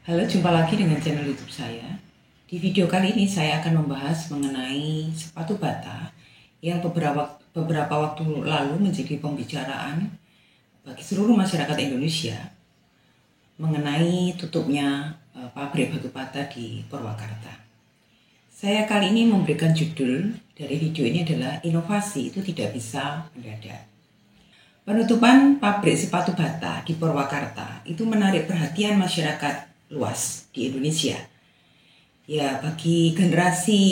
Halo, jumpa lagi dengan channel YouTube saya. Di video kali ini saya akan membahas mengenai sepatu bata yang beberapa waktu lalu menjadi pembicaraan bagi seluruh masyarakat Indonesia mengenai tutupnya pabrik batu bata di Purwakarta. Saya kali ini memberikan judul dari video ini adalah inovasi itu tidak bisa mendadak. Penutupan pabrik sepatu bata di Purwakarta itu menarik perhatian masyarakat luas di Indonesia. Ya, bagi generasi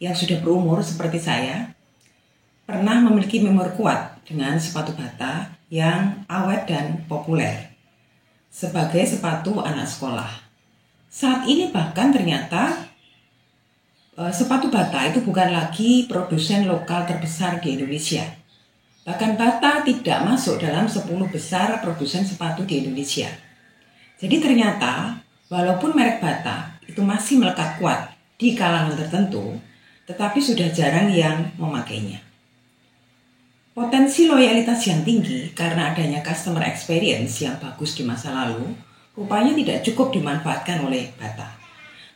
yang sudah berumur seperti saya, pernah memiliki memori kuat dengan sepatu bata yang awet dan populer sebagai sepatu anak sekolah. Saat ini bahkan ternyata sepatu bata itu bukan lagi produsen lokal terbesar di Indonesia. Bahkan Bata tidak masuk dalam 10 besar produsen sepatu di Indonesia. Jadi ternyata walaupun merek Bata itu masih melekat kuat di kalangan tertentu, tetapi sudah jarang yang memakainya. Potensi loyalitas yang tinggi karena adanya customer experience yang bagus di masa lalu, rupanya tidak cukup dimanfaatkan oleh Bata.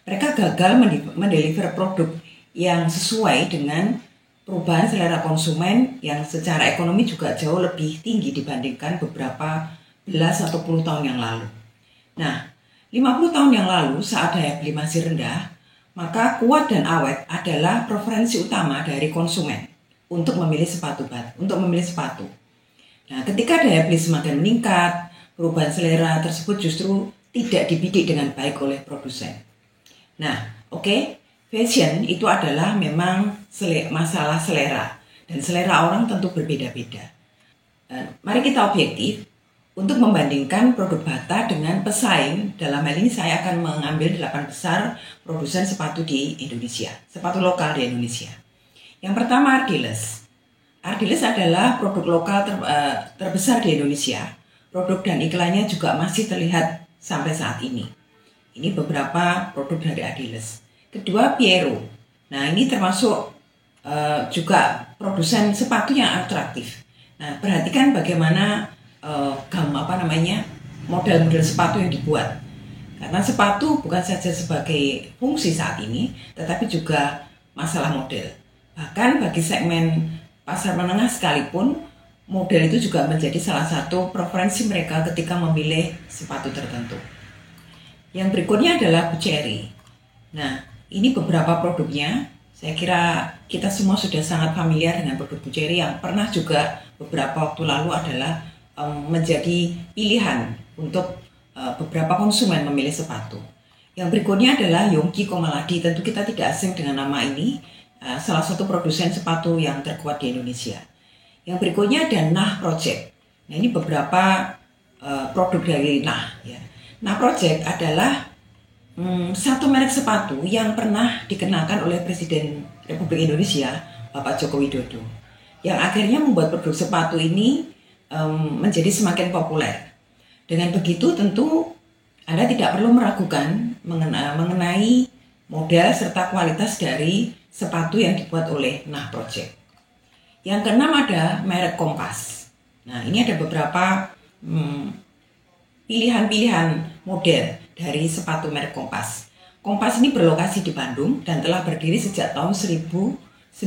Mereka gagal mendeliver produk yang sesuai dengan perubahan selera konsumen yang secara ekonomi juga jauh lebih tinggi dibandingkan beberapa belas atau puluh tahun yang lalu. Nah, 50 tahun yang lalu saat daya beli masih rendah, maka kuat dan awet adalah preferensi utama dari konsumen untuk memilih sepatu. Nah, ketika daya beli semakin meningkat, perubahan selera tersebut justru tidak dibidik dengan baik oleh produsen. Nah, fashion itu adalah memang masalah selera, dan selera orang tentu berbeda-beda. Mari kita objektif untuk membandingkan produk Bata dengan pesaing. Dalam hal ini saya akan mengambil 8 besar produsen sepatu di Indonesia, sepatu lokal di Indonesia. Yang pertama Ardiles. Ardiles adalah produk lokal terbesar di Indonesia. Produk dan iklannya juga masih terlihat sampai saat ini. Ini beberapa produk dari Ardiles. Kedua Piero. Nah, ini termasuk juga produsen sepatu yang atraktif. Nah, perhatikan bagaimana model-model sepatu yang dibuat. Karena sepatu bukan saja sebagai fungsi saat ini, tetapi juga masalah model. Bahkan bagi segmen pasar menengah sekalipun, model itu juga menjadi salah satu preferensi mereka ketika memilih sepatu tertentu. Yang berikutnya adalah Buccheri. Nah, ini beberapa produknya. Saya kira kita semua sudah sangat familiar dengan produk Buccheri yang pernah juga beberapa waktu lalu adalah menjadi pilihan untuk beberapa konsumen memilih sepatu. Yang berikutnya adalah Yonggi Komaladi. Tentu kita tidak asing dengan nama ini. Salah satu produsen sepatu yang terkuat di Indonesia. Yang berikutnya ada Nah Project. Nah, ini beberapa produk dari Nah. Ya. Nah Project adalah satu merek sepatu yang pernah dikenalkan oleh Presiden Republik Indonesia, Bapak Joko Widodo, yang akhirnya membuat produk sepatu ini menjadi semakin populer. Dengan begitu tentu Anda tidak perlu meragukan mengenai model serta kualitas dari sepatu yang dibuat oleh Nah Project. Yang keenam ada merek Kompas. Nah, ini ada beberapa pilihan-pilihan model dari sepatu merek Kompas. Kompas ini berlokasi di Bandung dan telah berdiri sejak tahun 1998,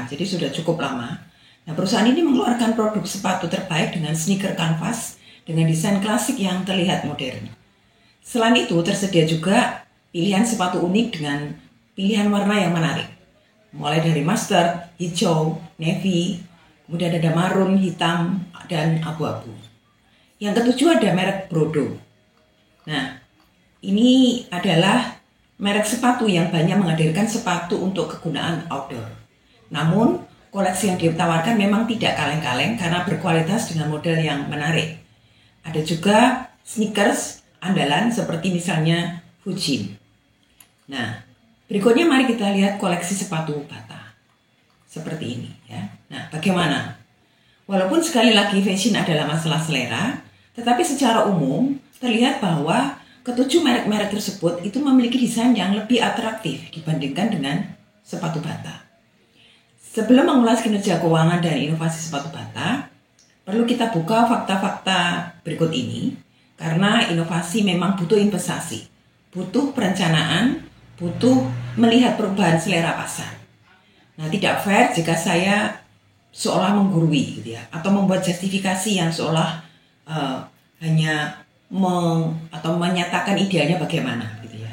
jadi sudah cukup lama. Nah, perusahaan ini mengeluarkan produk sepatu terbaik dengan sneaker kanvas dengan desain klasik yang terlihat modern. Selain itu, tersedia juga pilihan sepatu unik dengan pilihan warna yang menarik. Mulai dari mustard, hijau, navy, kemudian ada marun, hitam, dan abu-abu. Yang ketujuh ada merek Brodo. Nah, ini adalah merek sepatu yang banyak menghadirkan sepatu untuk kegunaan outdoor. Namun, koleksi yang ditawarkan memang tidak kaleng-kaleng karena berkualitas dengan model yang menarik. Ada juga sneakers andalan seperti misalnya Fujin. Nah, berikutnya mari kita lihat koleksi sepatu Bata. Seperti ini ya. Nah, bagaimana? Walaupun sekali lagi fashion adalah masalah selera, tetapi secara umum terlihat bahwa ketujuh merek-merek tersebut itu memiliki desain yang lebih atraktif dibandingkan dengan sepatu Bata. Sebelum mengulas kinerja keuangan dan inovasi sepatu Bata, perlu kita buka fakta-fakta berikut ini. Karena inovasi memang butuh investasi, butuh perencanaan, butuh melihat perubahan selera pasar. Nah, tidak fair jika saya seolah menggurui gitu ya, atau membuat justifikasi yang seolah hanya atau menyatakan idealnya bagaimana gitu ya.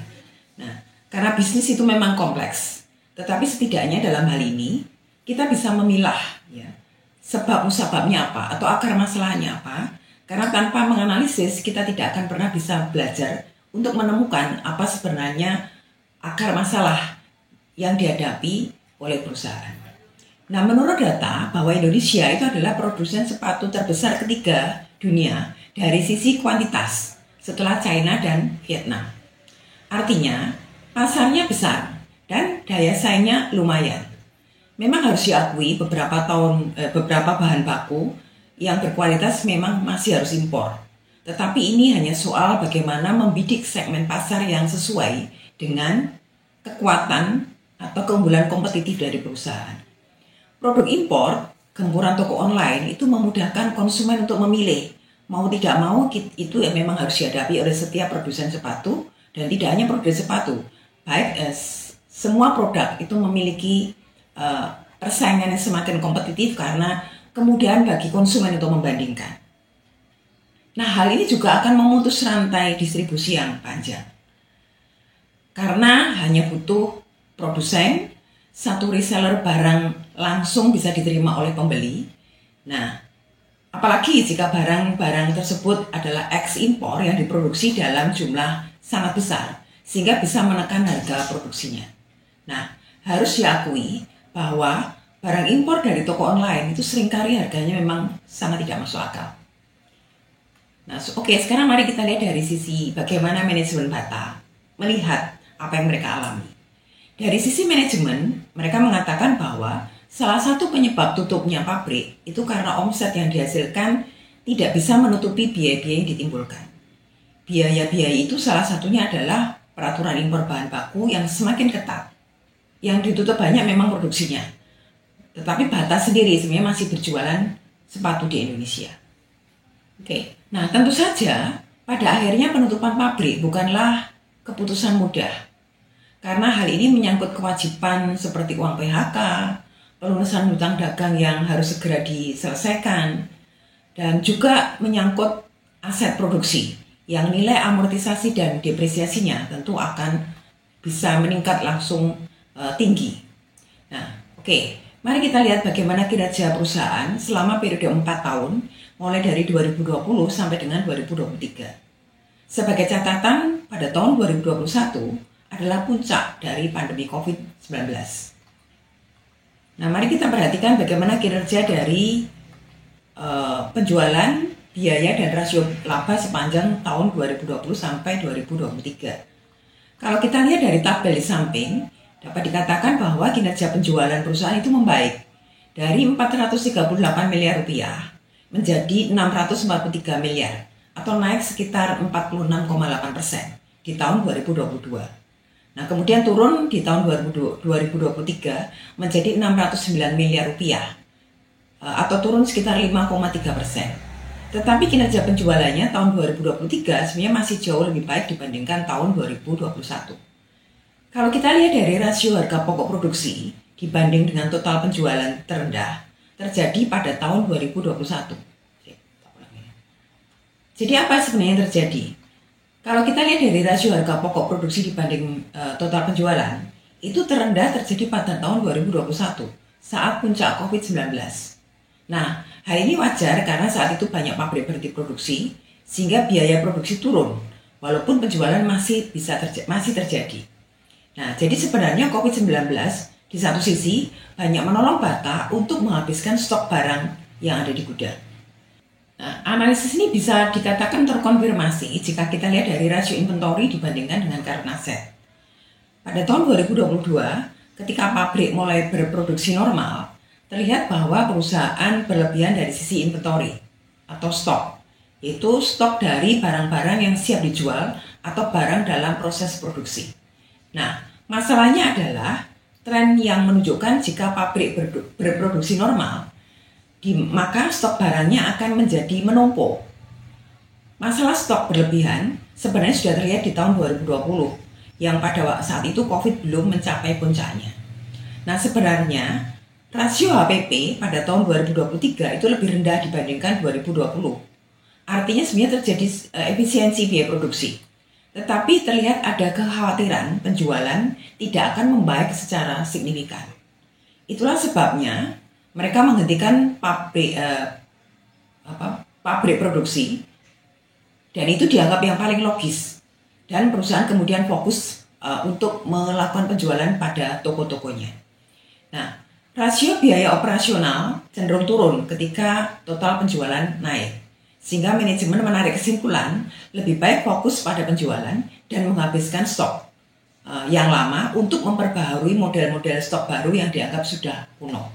Nah, karena bisnis itu memang kompleks, tetapi setidaknya dalam hal ini kita bisa memilah ya, sebab musababnya apa atau akar masalahnya apa. Karena tanpa menganalisis kita tidak akan pernah bisa belajar untuk menemukan apa sebenarnya akar masalah yang dihadapi oleh perusahaan. Nah, menurut data bahwa Indonesia itu adalah produsen sepatu terbesar ketiga dunia dari sisi kuantitas setelah China dan Vietnam. Artinya, pasarnya besar dan daya saingnya lumayan. Memang harus diakui beberapa bahan baku yang berkualitas memang masih harus impor. Tetapi ini hanya soal bagaimana membidik segmen pasar yang sesuai dengan kekuatan atau keunggulan kompetitif dari perusahaan. Produk impor, gempuran toko online itu memudahkan konsumen untuk memilih. Mau tidak mau itu yang memang harus dihadapi oleh setiap produsen sepatu, dan tidak hanya produsen sepatu. Baik semua produk itu memiliki persaingan yang semakin kompetitif karena kemudian bagi konsumen untuk membandingkan. Nah, hal ini juga akan memutus rantai distribusi yang panjang. Karena hanya butuh produsen, satu reseller barang langsung bisa diterima oleh pembeli. Nah, apalagi jika barang-barang tersebut adalah ekspor yang diproduksi dalam jumlah sangat besar, sehingga bisa menekan harga produksinya. Nah, harus diakui bahwa barang impor dari toko online itu seringkali harganya memang sangat tidak masuk akal. Nah, sekarang mari kita lihat dari sisi bagaimana manajemen Bata melihat apa yang mereka alami. Dari sisi manajemen, mereka mengatakan bahwa salah satu penyebab tutupnya pabrik itu karena omset yang dihasilkan tidak bisa menutupi biaya-biaya yang ditimbulkan. Biaya-biaya itu salah satunya adalah peraturan impor bahan baku yang semakin ketat. Yang ditutup banyak memang produksinya. Tetapi Bata sendiri sebenarnya masih berjualan sepatu di Indonesia. Nah, tentu saja pada akhirnya penutupan pabrik bukanlah keputusan mudah. Karena hal ini menyangkut kewajiban seperti uang PHK, pelunasan hutang dagang yang harus segera diselesaikan, dan juga menyangkut aset produksi yang nilai amortisasi dan depresiasinya tentu akan bisa meningkat langsung tinggi. Nah, mari kita lihat bagaimana kinerja perusahaan selama periode 4 tahun, mulai dari 2020 sampai dengan 2023. Sebagai catatan, pada tahun 2021 adalah puncak dari pandemi COVID-19. Nah, mari kita perhatikan bagaimana kinerja dari penjualan, biaya, dan rasio laba sepanjang tahun 2020 sampai 2023. Kalau kita lihat dari tabel di samping, dapat dikatakan bahwa kinerja penjualan perusahaan itu membaik dari 438 miliar rupiah menjadi 643 miliar atau naik sekitar 46,8% di tahun 2022. Nah, kemudian turun di tahun 2023 menjadi 609 miliar rupiah atau turun sekitar 5,3%. Tetapi kinerja penjualannya tahun 2023 sebenarnya masih jauh lebih baik dibandingkan tahun 2021. Kalau kita lihat dari rasio harga pokok produksi dibanding dengan total penjualan terendah terjadi pada tahun 2021. Jadi apa sebenarnya yang terjadi? Kalau kita lihat dari rasio harga pokok produksi dibanding total penjualan, itu terendah terjadi pada tahun 2021 saat puncak COVID-19. Nah, hal ini wajar karena saat itu banyak pabrik berhenti produksi sehingga biaya produksi turun walaupun penjualan masih terjadi. Nah, jadi sebenarnya COVID-19 di satu sisi banyak menolong Bata untuk menghabiskan stok barang yang ada di gudang. Nah, analisis ini bisa dikatakan terkonfirmasi jika kita lihat dari rasio inventory dibandingkan dengan current asset. Pada tahun 2022, ketika pabrik mulai berproduksi normal, terlihat bahwa perusahaan berlebihan dari sisi inventory atau stok, yaitu stok dari barang-barang yang siap dijual atau barang dalam proses produksi. Nah, masalahnya adalah tren yang menunjukkan jika pabrik berproduksi normal, maka stok barangnya akan menjadi menumpuk. masalah stok berlebihan sebenarnya sudah terlihat di tahun 2020 yang pada saat itu COVID belum mencapai puncaknya. Nah, sebenarnya rasio HPP pada tahun 2023 itu lebih rendah dibandingkan 2020. Artinya sebenarnya terjadi efisiensi biaya produksi. Tetapi terlihat ada kekhawatiran penjualan tidak akan membaik secara signifikan. Itulah sebabnya mereka menghentikan pabrik produksi, dan itu dianggap yang paling logis. Dan perusahaan kemudian fokus untuk melakukan penjualan pada toko-tokonya. Nah, rasio biaya operasional cenderung turun ketika total penjualan naik. Sehingga manajemen menarik kesimpulan lebih baik fokus pada penjualan dan menghabiskan stok yang lama untuk memperbaharui model-model stok baru yang dianggap sudah kuno.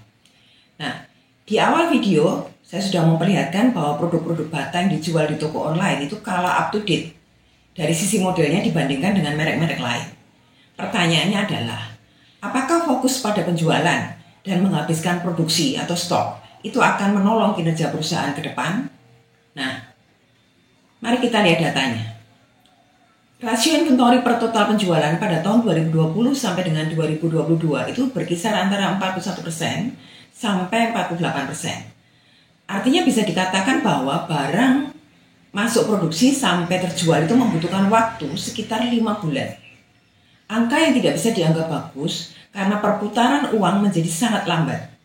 Nah, di awal video saya sudah memperlihatkan bahwa produk-produk bata yang dijual di toko online itu kalah up to date dari sisi modelnya dibandingkan dengan merek-merek lain. Pertanyaannya adalah, apakah fokus pada penjualan dan menghabiskan produksi atau stok itu akan menolong kinerja perusahaan ke depan? Nah, mari kita lihat datanya. Rasio inventory per total penjualan pada tahun 2020 sampai dengan 2022 itu berkisar antara 41% sampai 48%. Artinya bisa dikatakan bahwa barang masuk produksi sampai terjual itu membutuhkan waktu sekitar 5 bulan. Angka yang tidak bisa dianggap bagus karena perputaran uang menjadi sangat lambat.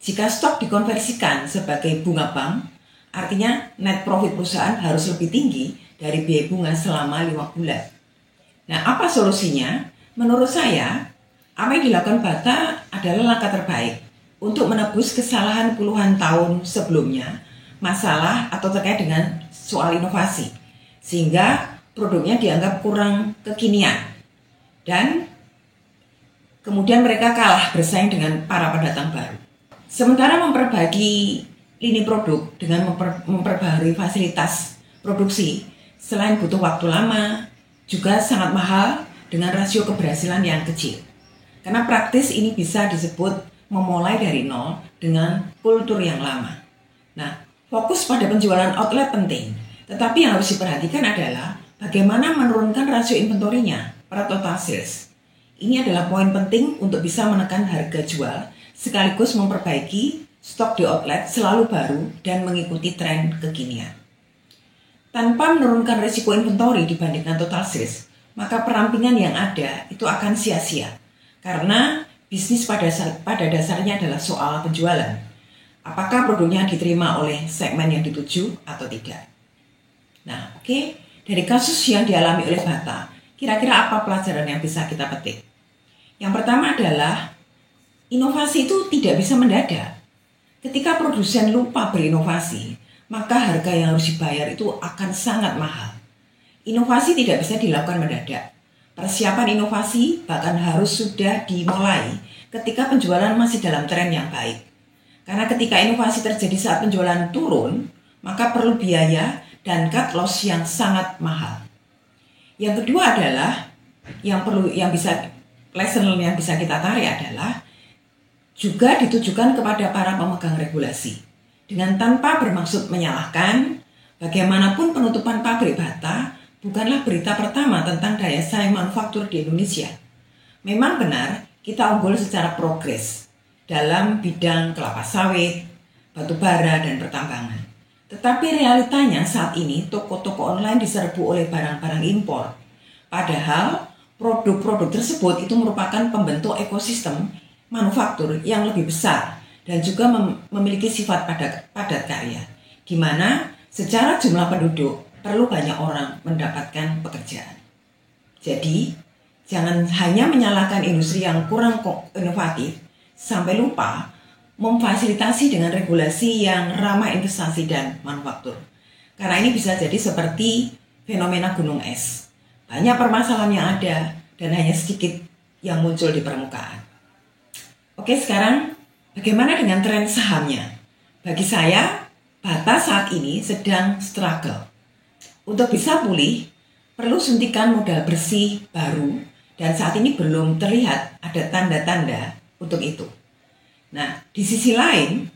Jika stok dikonversikan sebagai bunga bank, artinya net profit perusahaan harus lebih tinggi dari biaya bunga selama 5 bulan. Nah, apa solusinya? Menurut saya, apa yang dilakukan Bata adalah langkah terbaik untuk menebus kesalahan puluhan tahun sebelumnya, masalah atau terkait dengan soal inovasi, sehingga produknya dianggap kurang kekinian. Dan kemudian mereka kalah bersaing dengan para pendatang baru. Sementara memperbaiki lini produk dengan memperbaharui fasilitas produksi, selain butuh waktu lama, juga sangat mahal dengan rasio keberhasilan yang kecil. Karena praktis ini bisa disebut memulai dari nol dengan kultur yang lama. Nah, fokus pada penjualan outlet penting, tetapi yang harus diperhatikan adalah bagaimana menurunkan rasio inventorinya per total sales. Ini adalah poin penting untuk bisa menekan harga jual, sekaligus memperbaiki stok di outlet selalu baru dan mengikuti tren kekinian. Tanpa menurunkan risiko inventory dibandingkan total sales, maka perampingan yang ada itu akan sia-sia. Karena bisnis pada dasarnya adalah soal penjualan. Apakah produknya diterima oleh segmen yang dituju atau tidak? Nah, oke. Dari kasus yang dialami oleh Bata, kira-kira apa pelajaran yang bisa kita petik? Yang pertama adalah inovasi itu tidak bisa mendadak. Ketika produsen lupa berinovasi, maka harga yang harus dibayar itu akan sangat mahal. Inovasi tidak bisa dilakukan mendadak. Persiapan inovasi bahkan harus sudah dimulai ketika penjualan masih dalam tren yang baik. Karena ketika inovasi terjadi saat penjualan turun, maka perlu biaya dan cut loss yang sangat mahal. Yang kedua adalah lesson yang bisa kita tarik adalah juga ditujukan kepada para pemegang regulasi. Dengan tanpa bermaksud menyalahkan, bagaimanapun penutupan pabrik bata bukanlah berita pertama tentang daya saing manufaktur di Indonesia. Memang benar, kita unggul secara progres dalam bidang kelapa sawit, batu bara, dan pertambangan. Tetapi realitanya saat ini toko-toko online diserbu oleh barang-barang impor. Padahal produk-produk tersebut itu merupakan pembentuk ekosistem manufaktur yang lebih besar dan juga memiliki sifat padat karya, di mana secara jumlah penduduk perlu banyak orang mendapatkan pekerjaan. Jadi, jangan hanya menyalahkan industri yang kurang inovatif sampai lupa memfasilitasi dengan regulasi yang ramah investasi dan manufaktur. Karena ini bisa jadi seperti fenomena gunung es. Banyak permasalahan yang ada dan hanya sedikit yang muncul di permukaan. Oke, sekarang bagaimana dengan tren sahamnya? Bagi saya, Bata saat ini sedang struggle. Untuk bisa pulih, perlu suntikan modal bersih baru dan saat ini belum terlihat ada tanda-tanda untuk itu. Nah, di sisi lain,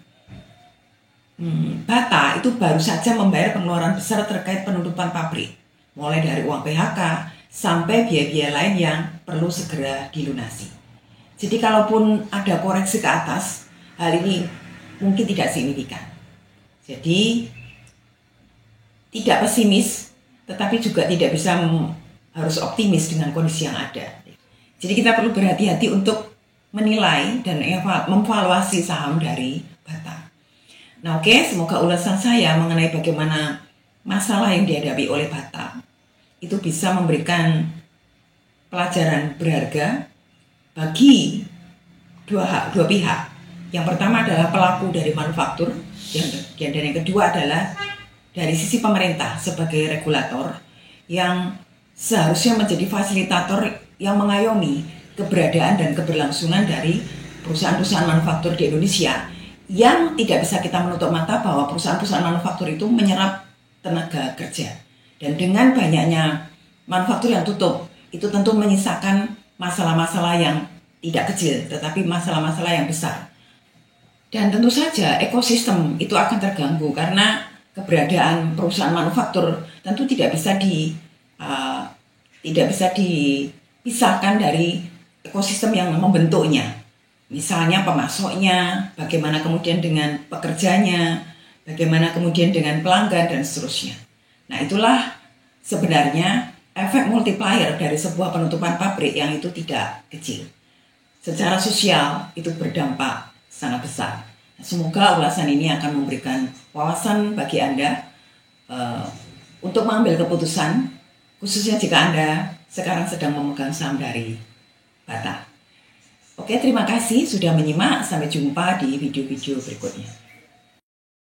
Bata itu baru saja membayar pengeluaran besar terkait penutupan pabrik, mulai dari uang PHK sampai biaya-biaya lain yang perlu segera dilunasi. Jadi kalaupun ada koreksi ke atas, hal ini mungkin tidak signifikan. Jadi tidak pesimis, tetapi juga tidak bisa harus optimis dengan kondisi yang ada. Jadi kita perlu berhati-hati untuk menilai dan memvaluasi saham dari Bata. Nah oke, semoga ulasan saya mengenai bagaimana masalah yang dihadapi oleh Bata itu bisa memberikan pelajaran berharga bagi dua pihak. Yang pertama adalah pelaku dari manufaktur, dan yang kedua adalah dari sisi pemerintah sebagai regulator yang seharusnya menjadi fasilitator yang mengayomi keberadaan dan keberlangsungan dari perusahaan-perusahaan manufaktur di Indonesia, yang tidak bisa kita menutup mata bahwa perusahaan-perusahaan manufaktur itu menyerap tenaga kerja. Dan dengan banyaknya manufaktur yang tutup, itu tentu menyisakan masalah-masalah yang tidak kecil, tetapi masalah-masalah yang besar. Dan tentu saja ekosistem itu akan terganggu karena keberadaan perusahaan manufaktur tentu tidak bisa dipisahkan dari ekosistem yang membentuknya. Misalnya pemasoknya, bagaimana kemudian dengan pekerjanya, bagaimana kemudian dengan pelanggan, dan seterusnya. Nah itulah sebenarnya efek multiplier dari sebuah penutupan pabrik yang itu tidak kecil. Secara sosial itu berdampak sangat besar. Semoga ulasan ini akan memberikan wawasan bagi Anda untuk mengambil keputusan, khususnya jika Anda sekarang sedang memegang saham dari Bata. Oke, terima kasih sudah menyimak. Sampai jumpa di video-video berikutnya.